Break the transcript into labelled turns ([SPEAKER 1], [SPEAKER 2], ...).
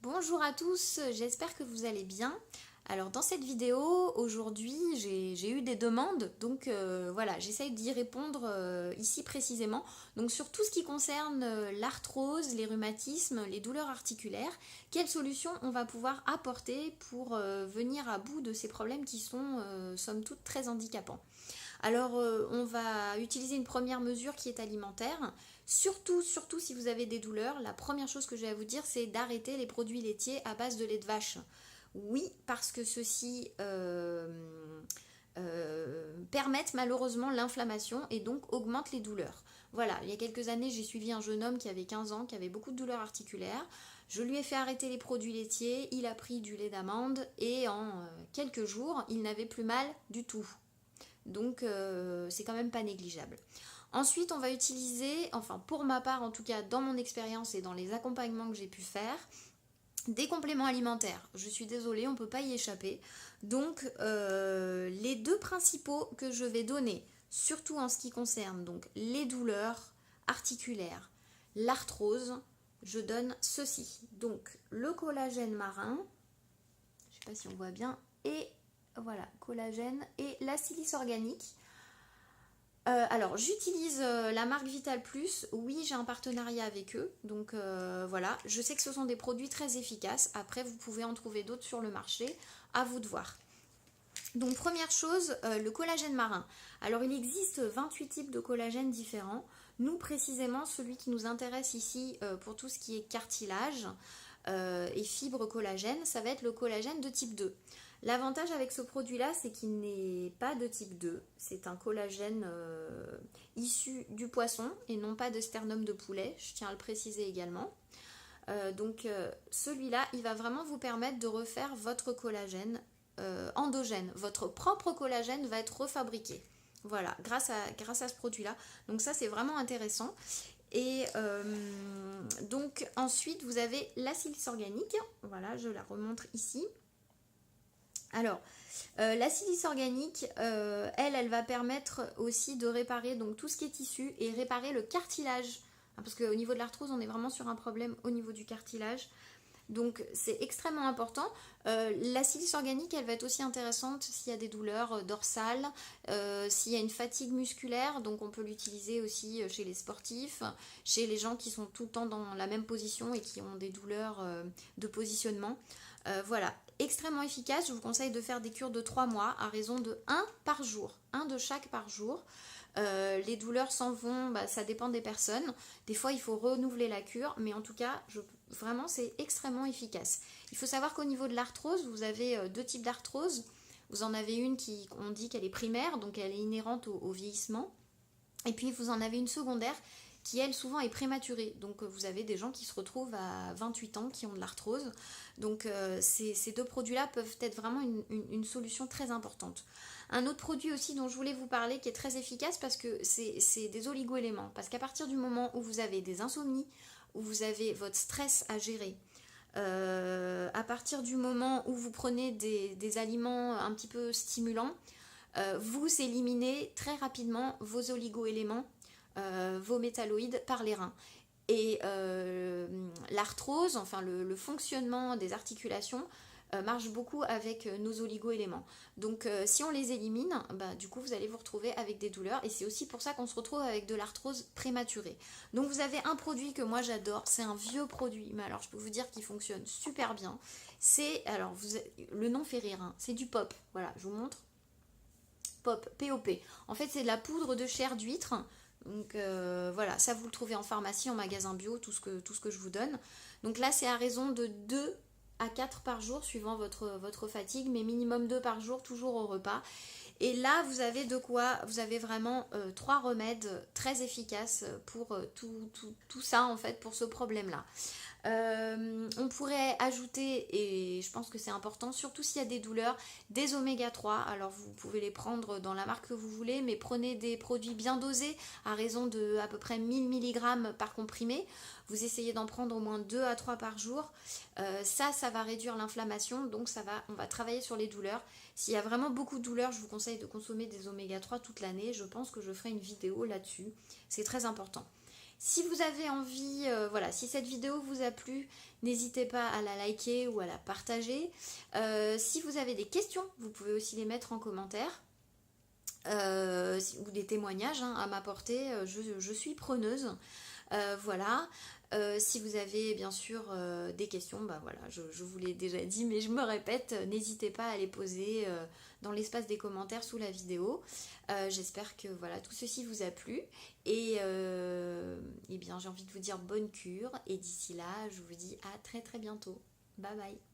[SPEAKER 1] Bonjour à tous, j'espère que vous allez bien. Alors dans cette vidéo, aujourd'hui, j'ai eu des demandes, donc voilà, j'essaye d'y répondre ici précisément. Donc sur tout ce qui concerne l'arthrose, les rhumatismes, les douleurs articulaires, quelles solutions on va pouvoir apporter pour venir à bout de ces problèmes qui sont somme toute très handicapants. Alors, on va utiliser une première mesure qui est alimentaire. Surtout si vous avez des douleurs, la première chose que j'ai à vous dire, c'est d'arrêter les produits laitiers à base de lait de vache. Oui, parce que ceux-ci permettent malheureusement l'inflammation et donc augmentent les douleurs. Voilà, il y a quelques années, j'ai suivi un jeune homme qui avait 15 ans, qui avait beaucoup de douleurs articulaires. Je lui ai fait arrêter les produits laitiers, il a pris du lait d'amande et en quelques jours, il n'avait plus mal du tout. Donc c'est quand même pas négligeable. Ensuite, on va utiliser, enfin pour ma part en tout cas dans mon expérience et dans les accompagnements que j'ai pu faire, des compléments alimentaires. Je suis désolée, on ne peut pas y échapper. Donc les deux principaux que je vais donner, surtout en ce qui concerne donc les douleurs articulaires, l'arthrose, je donne ceci. Donc le collagène marin, je ne sais pas si on voit bien, et voilà, collagène et la silice organique. Alors, j'utilise la marque Vital Plus. Oui, j'ai un partenariat avec eux. Donc voilà, je sais que ce sont des produits très efficaces. Après, vous pouvez en trouver d'autres sur le marché. À vous de voir. Donc, première chose, le collagène marin. Alors, il existe 28 types de collagène différents. Nous, précisément, celui qui nous intéresse ici pour tout ce qui est cartilage et fibres collagène, ça va être le collagène de type 2. L'avantage avec ce produit-là, c'est qu'il n'est pas de type 2. C'est un collagène issu du poisson et non pas de sternum de poulet. Je tiens à le préciser également. Donc celui-là, il va vraiment vous permettre de refaire votre collagène endogène. Votre propre collagène va être refabriqué. Voilà, grâce à ce produit-là. Donc ça, c'est vraiment intéressant. Et donc ensuite, vous avez la silice organique. Voilà, je la remontre ici. Alors, la silice organique, elle va permettre aussi de réparer donc, tout ce qui est tissu et réparer le cartilage. Parce qu'au niveau de l'arthrose, on est vraiment sur un problème au niveau du cartilage. Donc c'est extrêmement important. La silice organique, elle va être aussi intéressante s'il y a des douleurs dorsales, s'il y a une fatigue musculaire, donc on peut l'utiliser aussi chez les sportifs, chez les gens qui sont tout le temps dans la même position et qui ont des douleurs de positionnement. Voilà, extrêmement efficace. Je vous conseille de faire des cures de 3 mois à raison de un par jour, un de chaque par jour. Les douleurs s'en vont, ça dépend des personnes. Des fois, il faut renouveler la cure, mais en tout cas, vraiment, c'est extrêmement efficace. Il faut savoir qu'au niveau de l'arthrose, vous avez deux types d'arthrose. Vous en avez une on dit qu'elle est primaire, donc elle est inhérente au vieillissement. Et puis, vous en avez une secondaire qui, elle, souvent est prématurée. Donc, vous avez des gens qui se retrouvent à 28 ans qui ont de l'arthrose. Donc, ces deux produits-là peuvent être vraiment une solution très importante. Un autre produit aussi dont je voulais vous parler qui est très efficace parce que c'est des oligo-éléments. Parce qu'à partir du moment où vous avez des insomnies, où vous avez votre stress à gérer, à partir du moment où vous prenez des aliments un petit peu stimulants, vous éliminez très rapidement vos oligo-éléments, vos métalloïdes par les reins. Et l'arthrose, enfin le fonctionnement des articulations, marche beaucoup avec nos oligo-éléments. Donc si on les élimine, du coup vous allez vous retrouver avec des douleurs et c'est aussi pour ça qu'on se retrouve avec de l'arthrose prématurée. Donc vous avez un produit que moi j'adore, c'est un vieux produit, mais alors je peux vous dire qu'il fonctionne super bien. C'est, alors le nom fait rire, hein, c'est du POP, voilà, je vous montre. POP, P-O-P. En fait c'est de la poudre de chair d'huître. Donc voilà, ça vous le trouvez en pharmacie, en magasin bio, tout ce que je vous donne. Donc là c'est à raison de 2 à 4 par jour suivant votre fatigue, mais minimum 2 par jour, toujours au repas. Et là, vous avez de quoi, vous avez vraiment 3 remèdes très efficaces pour tout ça, en fait, pour ce problème-là. On pourrait ajouter, et je pense que c'est important, surtout s'il y a des douleurs, des oméga 3. Alors vous pouvez les prendre dans la marque que vous voulez, mais prenez des produits bien dosés à raison de à peu près 1000 mg par comprimé. Vous essayez d'en prendre au moins 2 à 3 par jour. Ça va réduire l'inflammation, donc on va travailler sur les douleurs. S'il y a vraiment beaucoup de douleurs, je vous conseille de consommer des oméga 3 toute l'année. Je pense que je ferai une vidéo là-dessus. C'est très important. Si vous avez envie, voilà, si cette vidéo vous a plu, n'hésitez pas à la liker ou à la partager. Si vous avez des questions, vous pouvez aussi les mettre en commentaire. Ou des témoignages à m'apporter, je suis preneuse. Voilà. Si vous avez bien sûr des questions, bah voilà, je vous l'ai déjà dit, mais je me répète, n'hésitez pas à les poser dans l'espace des commentaires sous la vidéo. J'espère que voilà, tout ceci vous a plu. Et bien j'ai envie de vous dire bonne cure. Et d'ici là, je vous dis à très très bientôt. Bye bye.